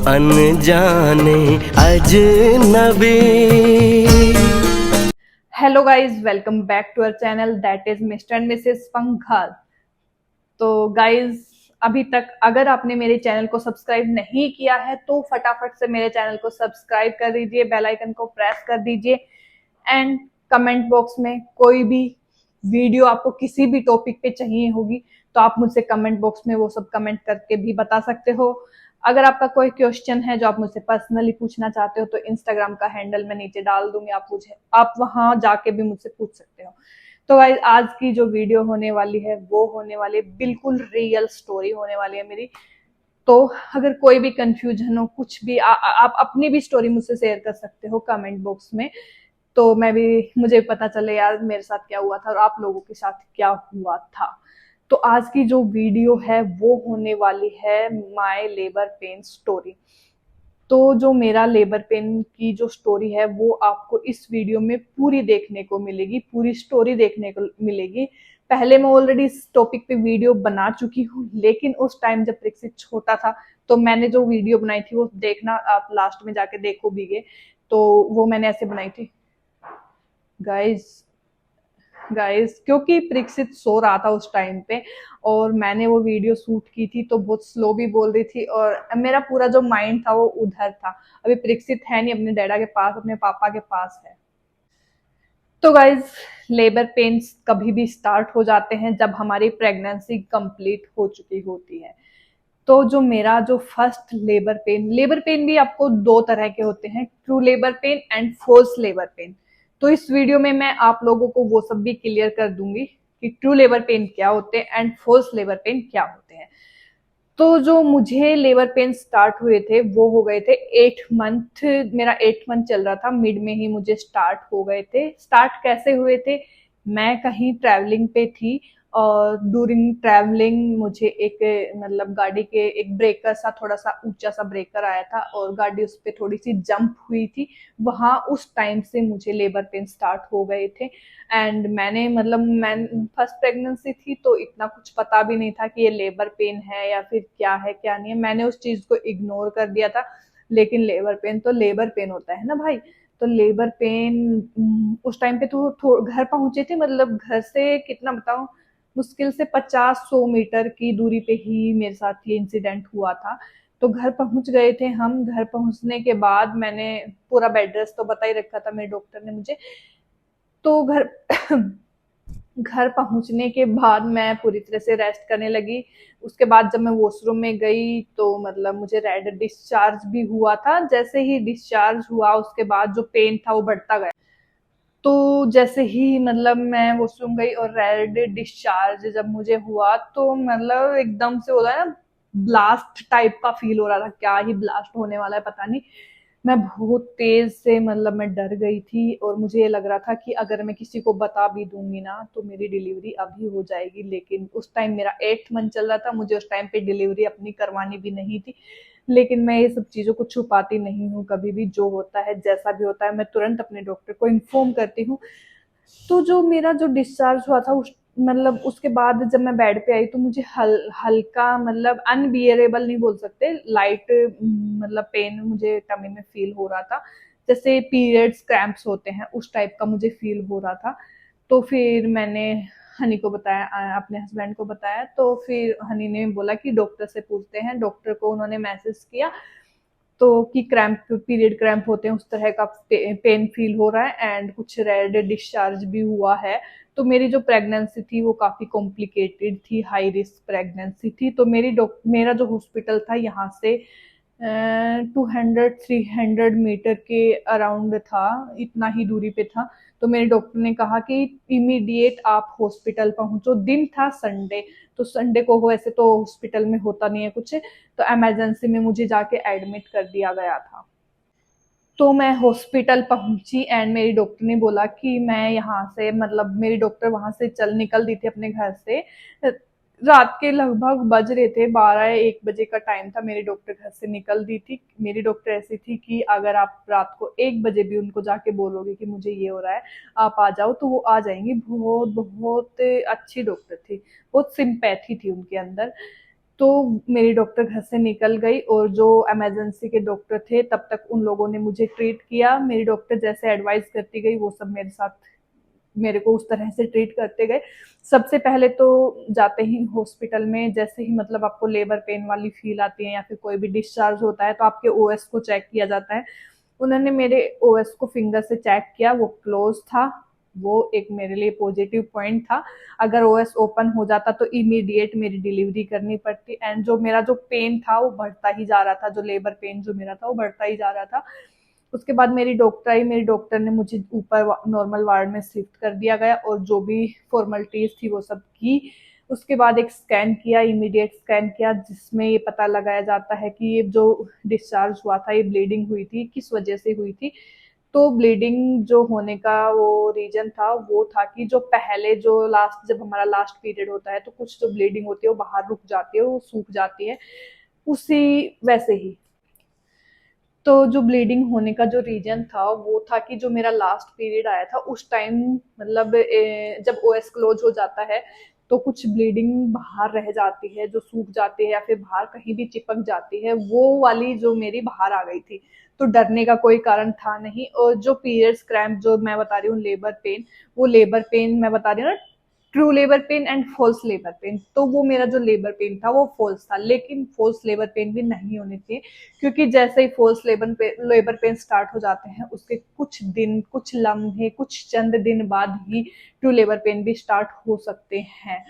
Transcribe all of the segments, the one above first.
अनजाने अजनबी। Hello guys, welcome back to our channel that is Mr and Mrs Pankhal. तो guys, अभी तक अगर आपने मेरे चैनल को सब्सक्राइब नहीं किया है तो फटाफट से मेरे चैनल को सब्सक्राइब कर दीजिए, बेल आइकन को प्रेस कर दीजिए एंड कमेंट बॉक्स में कोई भी वीडियो आपको किसी भी टॉपिक पे चाहिए होगी तो आप मुझसे कमेंट बॉक्स में वो सब कमेंट करके भी बता सकते हो। अगर आपका कोई क्वेश्चन है जो आप मुझसे पर्सनली पूछना चाहते हो तो इंस्टाग्राम का हैंडल मैं नीचे डाल दूंगी, आप वहां जाके भी मुझसे पूछ सकते हो। तो गाइस, आज की जो वीडियो होने वाली है वो होने वाली बिल्कुल रियल स्टोरी होने वाली है मेरी। तो अगर कोई भी कंफ्यूजन हो, कुछ भी आप अपनी भी स्टोरी मुझसे शेयर कर सकते हो कमेंट बॉक्स में, तो मुझे पता चले यार मेरे साथ क्या हुआ था और आप लोगों के साथ क्या हुआ था। तो आज की जो वीडियो है वो होने वाली है माय लेबर पेन स्टोरी। तो जो मेरा लेबर पेन की जो स्टोरी है वो आपको इस वीडियो में पूरी देखने को मिलेगी, पूरी स्टोरी देखने को मिलेगी। पहले मैं ऑलरेडी इस टॉपिक पे वीडियो बना चुकी हूँ, लेकिन उस टाइम जब प्रिक्सित छोटा था तो मैंने जो वीडियो बनाई थी वो देखना, आप लास्ट में जाके देखो भीगे, तो वो मैंने ऐसे बनाई थी गाइज। क्योंकि प्रीक्षित सो रहा था उस टाइम पे और मैंने वो वीडियो शूट की थी तो बहुत स्लो भी बोल रही थी और मेरा पूरा जो माइंड था वो उधर था। अभी प्रीक्षित है नहीं, अपने डैडा के पास, अपने पापा के पास है। तो गाइज, लेबर पेन्स कभी भी स्टार्ट हो जाते हैं जब हमारी प्रेगनेंसी कंप्लीट हो चुकी होती है। तो जो मेरा जो फर्स्ट लेबर पेन भी आपको दो तरह के होते हैं, true labour pain and force labour pain. तो इस वीडियो में मैं आप लोगों को वो सब भी क्लियर कर दूंगी कि ट्रू लेबर पेन क्या होते हैं एंड फोर्स लेबर पेन क्या होते हैं। तो जो मुझे लेबर पेन स्टार्ट हुए थे वो हो गए थे 8 मंथ, मेरा 8 मंथ चल रहा था, मिड में ही मुझे स्टार्ट हो गए थे। स्टार्ट कैसे हुए थे, मैं कहीं ट्रैवलिंग पे थी और ड्यूरिंग ट्रैवलिंग मुझे एक मतलब गाड़ी के एक ब्रेकर सा, थोड़ा सा ऊंचा सा ब्रेकर आया था और गाड़ी उस पर थोड़ी सी जंप हुई थी। वहां उस टाइम से मुझे लेबर पेन स्टार्ट हो गए थे। एंड मैं फर्स्ट प्रेगनेंसी थी तो इतना कुछ पता भी नहीं था कि ये लेबर पेन है या फिर क्या है क्या नहीं है, मैंने उस चीज को इग्नोर कर दिया था। लेकिन लेबर पेन तो लेबर पेन होता है ना भाई। तो लेबर पेन उस टाइम पे तो घर पहुंचे थे, मतलब घर से कितना बताऊं, मुश्किल से 50-100 मीटर की दूरी पे ही मेरे साथ ये इंसिडेंट हुआ था। तो घर पहुंच गए थे हम। घर पहुंचने के बाद मैंने पूरा बेड रेस्ट तो बता ही रखा था मेरे डॉक्टर ने मुझे। तो घर घर पहुंचने के बाद मैं पूरी तरह से रेस्ट करने लगी। उसके बाद जब मैं वॉशरूम में गई तो मतलब मुझे रेड डिस्चार्ज भी हुआ था। जैसे ही डिस्चार्ज हुआ उसके बाद जो पेन था वो बढ़ता गया। तो जैसे ही मतलब मैं वॉशरूम गई और रेड डिस्चार्ज जब मुझे हुआ तो मतलब एकदम से होता है ना, ब्लास्ट टाइप का फील हो रहा था। क्या ही ब्लास्ट होने वाला है पता नहीं। मैं बहुत तेज से मतलब मैं डर गई थी और मुझे ये लग रहा था कि अगर मैं किसी को बता भी दूंगी ना तो मेरी डिलीवरी अभी हो जाएगी। लेकिन उस टाइम मेरा 8 मंथ चल रहा था, मुझे उस टाइम पे डिलीवरी अपनी करवानी भी नहीं थी। लेकिन मैं ये सब चीजों को छुपाती नहीं हूँ कभी भी, जो होता है जैसा भी होता है मैं तुरंत अपने डॉक्टर को इन्फॉर्म करती हूँ। तो जो मेरा जो डिस्चार्ज हुआ था उस मतलब उसके बाद जब मैं बेड पे आई तो मुझे हल्का, मतलब अनबियरेबल नहीं बोल सकते, लाइट मतलब पेन मुझे टमी में फील हो रहा था। जैसे पीरियड्स क्रैम्प्स होते हैं उस टाइप का मुझे फील हो रहा था। तो फिर मैंने हनी को बताया, अपने हस्बैंड को बताया। तो फिर हनी ने बोला कि डॉक्टर से पूछते हैं। डॉक्टर को उन्होंने मैसेज किया तो कि क्रैम्प, पीरियड क्रैम्प होते हैं उस तरह का पेन फील हो रहा है एंड कुछ रेड डिस्चार्ज भी हुआ है। तो मेरी जो प्रेगनेंसी थी वो काफी कॉम्प्लिकेटेड थी, हाई रिस्क प्रेगनेंसी थी। तो मेरा जो हॉस्पिटल था यहाँ से 200-300 मीटर के अराउंड था, इतना ही दूरी पे था। तो मेरे डॉक्टर ने कहा कि इमीडिएट आप हॉस्पिटल पहुंचो। दिन था संडे, तो संडे को वैसे तो हॉस्पिटल में होता नहीं है कुछ, तो इमरजेंसी में मुझे जाके एडमिट कर दिया गया था। तो मैं हॉस्पिटल पहुंची एंड मेरी डॉक्टर ने बोला कि मैं यहाँ से, मतलब मेरी डॉक्टर वहां से निकल दी थी अपने घर से। रात के लगभग बज रहे थे 12-1 बजे का टाइम था, मेरी डॉक्टर घर से निकल दी थी। मेरी डॉक्टर ऐसी थी कि अगर आप रात को 1 बजे भी उनको जाके बोलोगे कि मुझे ये हो रहा है, आप आ जाओ, तो वो आ जाएंगी। बहुत बहुत अच्छी डॉक्टर थी, बहुत सिंपैथी थी उनके अंदर। तो मेरी डॉक्टर घर से निकल गई और जो इमरजेंसी के डॉक्टर थे तब तक उन लोगों ने मुझे ट्रीट किया। मेरी डॉक्टर जैसे एडवाइस करती गई वो सब मेरे साथ, मेरे को उस तरह से ट्रीट करते गए। सबसे पहले तो जाते ही हॉस्पिटल में जैसे ही मतलब आपको लेबर पेन वाली फील आती है या फिर कोई भी डिस्चार्ज होता है तो आपके ओएस को चेक किया जाता है। उन्होंने मेरे ओएस को फिंगर से चेक किया, वो क्लोज था। वो एक मेरे लिए पॉजिटिव पॉइंट था। अगर ओएस ओपन हो जाता तो इमीडिएट मेरी डिलीवरी करनी पड़ती। एंड जो मेरा जो पेन था वो बढ़ता ही जा रहा था, जो लेबर पेन जो मेरा था वो बढ़ता ही जा रहा था। उसके बाद मेरी डॉक्टर आई, मेरी डॉक्टर ने मुझे ऊपर नॉर्मल वार्ड में शिफ्ट कर दिया गया और जो भी फॉर्मेलिटीज थी वो सब की। उसके बाद एक स्कैन किया, इमीडिएट स्कैन किया, जिसमें ये पता लगाया जाता है कि ये जो डिस्चार्ज हुआ था, ये ब्लीडिंग हुई थी, किस वजह से हुई थी। तो ब्लीडिंग जो होने का वो रीजन था वो था कि जो पहले जो लास्ट, जब हमारा लास्ट पीरियड होता है तो कुछ जो ब्लीडिंग होती है वो बाहर रुक जाती है, वो सूख जाती है, उसी वैसे ही। तो जो ब्लीडिंग होने का जो रीजन था वो था कि जो मेरा लास्ट पीरियड आया था उस टाइम मतलब जब ओएस क्लोज हो जाता है तो कुछ ब्लीडिंग बाहर रह जाती है, जो सूख जाती है या फिर बाहर कहीं भी चिपक जाती है, वो वाली जो मेरी बाहर आ गई थी। तो डरने का कोई कारण था नहीं। और जो पीरियड्स क्रैम्प जो मैं बता रही हूँ लेबर पेन, वो लेबर पेन मैं बता रही हूँ ना, true labour pain and false labour pain. तो वो मेरा जो लेबर पेन था वो फॉल्स था, लेकिन फॉल्स लेबर पेन भी नहीं होने चाहिए, क्योंकि जैसे ही फॉल्स लेबर पेन स्टार्ट हो जाते हैं उसके कुछ दिन, कुछ लम्हे, कुछ चंद दिन बाद ही ट्रू लेबर पेन भी स्टार्ट हो सकते हैं।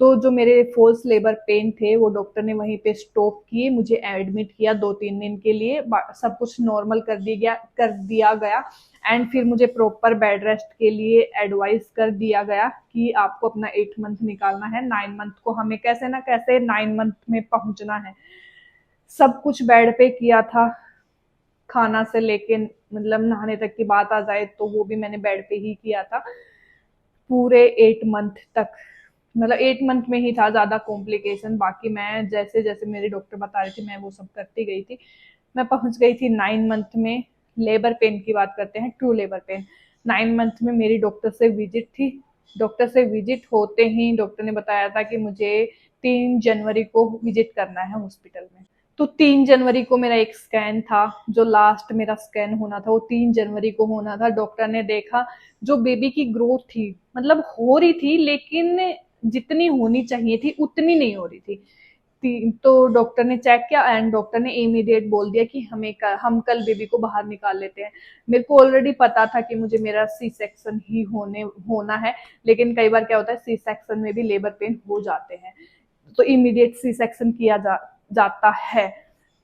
तो जो मेरे फॉल्स लेबर पेन थे वो डॉक्टर ने वहीं पे स्टॉप किए, मुझे एडमिट किया 2-3 दिन के लिए, सब कुछ नॉर्मल कर दिया गया। एंड फिर मुझे प्रॉपर बेड रेस्ट के लिए एडवाइस कर दिया गया कि आपको अपना 8 मंथ निकालना है, 9 मंथ को हमें कैसे ना कैसे 9 मंथ में पहुंचना है। सब कुछ बेड पे किया था, खाना से लेके मतलब नहाने तक की बात आ जाए तो वो भी मैंने बेड पे ही किया था पूरे 8 मंथ तक। मतलब 8 मंथ में ही था ज्यादा कॉम्प्लिकेशन, बाकी मैं जैसे जैसे मेरे डॉक्टर बता रही थी मैं वो सब करती गई थी। मैं पहुंच गई थी 9 मंथ में। लेबर पेन की बात करते हैं, ट्रू लेबर पेन। 9 मंथ में मेरी डॉक्टर से विजिट थी। डॉक्टर से विजिट होते ही डॉक्टर ने बताया था कि मुझे 3 जनवरी को विजिट करना है हॉस्पिटल में। तो 3 जनवरी को मेरा एक स्कैन था, जो लास्ट मेरा स्कैन होना था वो 3 जनवरी को होना था। डॉक्टर ने देखा जो बेबी की ग्रोथ थी, मतलब हो रही थी लेकिन जितनी होनी चाहिए थी उतनी नहीं हो रही थी। तो डॉक्टर ने चेक किया एंड डॉक्टर ने इमीडिएट बोल दिया कि हम कल बेबी को बाहर निकाल लेते हैं। मेरे को ऑलरेडी पता था कि मुझे मेरा सी सेक्शन ही होना है, लेकिन कई बार क्या होता है सी सेक्शन में भी लेबर पेन हो जाते हैं, तो इमीडिएट सी सेक्शन किया जाता है।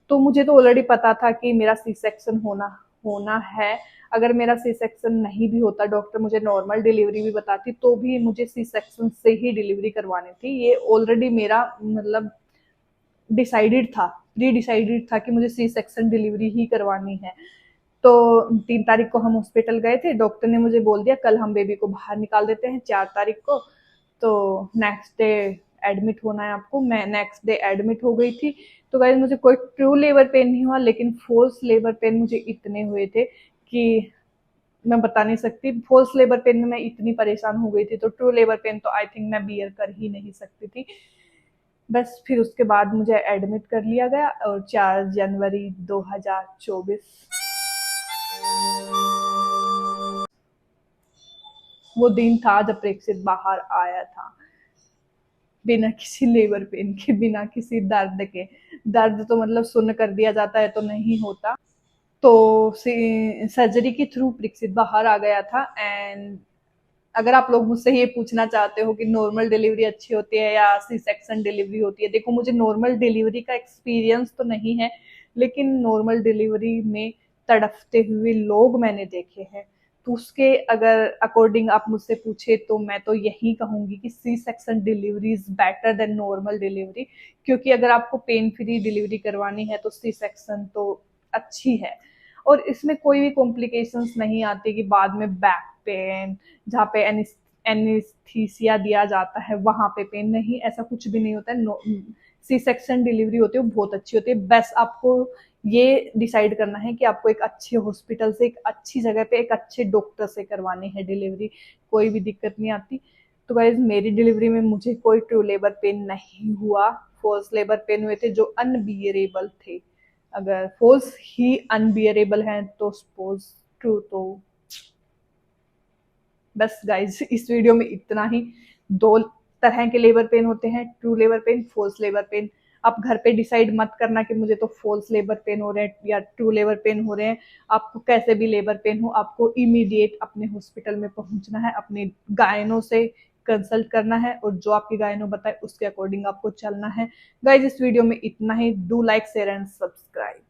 तो मुझे तो ऑलरेडी पता था कि मेरा सी सेक्शन होना होना है। अगर मेरा सी सेक्शन नहीं भी होता, डॉक्टर मुझे नॉर्मल डिलीवरी भी बताती, तो भी मुझे सी सेक्शन से ही डिलीवरी करवानी थी। ये ऑलरेडी मेरा मतलब डिसाइडेड था, प्री डिसाइडेड था कि मुझे सी सेक्शन डिलीवरी ही करवानी है। तो 3 तारीख को हम हॉस्पिटल गए थे, डॉक्टर ने मुझे बोल दिया कल हम बेबी को बाहर निकाल देते हैं 4 तारीख को, तो नेक्स्ट डे एडमिट होना है आपको। मैं नेक्स्ट डे एडमिट हो गई थी। तो गाइस मुझे कोई ट्रू लेबर पेन नहीं हुआ, लेकिन फॉल्स लेबर पेन मुझे इतने हुए थे कि मैं बता नहीं सकती। फॉल्स लेबर पेन में मैं इतनी परेशान हो गई थी, तो ट्रू लेबर पेन तो आई थिंक मैं बियर कर ही नहीं सकती थी। बस फिर उसके बाद मुझे एडमिट कर लिया गया और 4 जनवरी 2024 वो दिन था जब प्रेक्षित बाहर आया था, बिना किसी लेबर पेन के, बिना किसी दर्द के। दर्द तो मतलब सुन्न कर दिया जाता है तो नहीं होता। तो सर्जरी के थ्रू प्रेक्षित बाहर आ गया था। एंड अगर आप लोग मुझसे ये पूछना चाहते हो कि नॉर्मल डिलीवरी अच्छी होती है या सी सेक्शन डिलीवरी होती है, देखो मुझे नॉर्मल डिलीवरी का एक्सपीरियंस तो नहीं है, लेकिन नॉर्मल डिलीवरी में तड़पते हुए लोग मैंने देखे हैं। तो उसके अगर अकॉर्डिंग आप मुझसे पूछे तो मैं तो यही कहूंगी कि C section delivery is better than normal delivery, क्योंकि अगर आपको पेन फ्री डिलीवरी करवानी है तो सी सेक्शन तो अच्छी है। और इसमें कोई भी कॉम्प्लिकेशंस नहीं आती कि बाद में बैक पेन, जहाँ पे एनेस्थीसिया दिया जाता है वहां पे पेन, नहीं, ऐसा कुछ भी नहीं होता है। सी सेक्शन डिलीवरी होती है वो बहुत अच्छी होती है। बस आपको ये डिसाइड करना है कि आपको एक अच्छे हॉस्पिटल से, एक अच्छी जगह पे, एक अच्छे डॉक्टर से करवानी है डिलीवरी, कोई भी दिक्कत नहीं आती। तो गाइज मेरी डिलीवरी में मुझे कोई ट्रू लेबर पेन नहीं हुआ, फॉल्स लेबर पेन हुए थे जो अनबियरेबल थे। अगर फॉल्स ही अनबियरेबल हैं तो सपोज ट्रू तो बस गाइज इस वीडियो में इतना ही। दो तरह के लेबर पेन होते हैं, true labour pain, false labour pain. आप घर पे डिसाइड मत करना कि मुझे तो फॉल्स लेबर पेन हो रहे हैं या ट्रू लेबर पेन हो रहे हैं। आपको कैसे भी लेबर पेन हो, आपको इमीडिएट अपने हॉस्पिटल में पहुंचना है, अपने गायनों से कंसल्ट करना है और जो आपकी गायनों बताए उसके अकॉर्डिंग आपको चलना है। गाइज इस वीडियो में इतना ही। Do like, share and subscribe.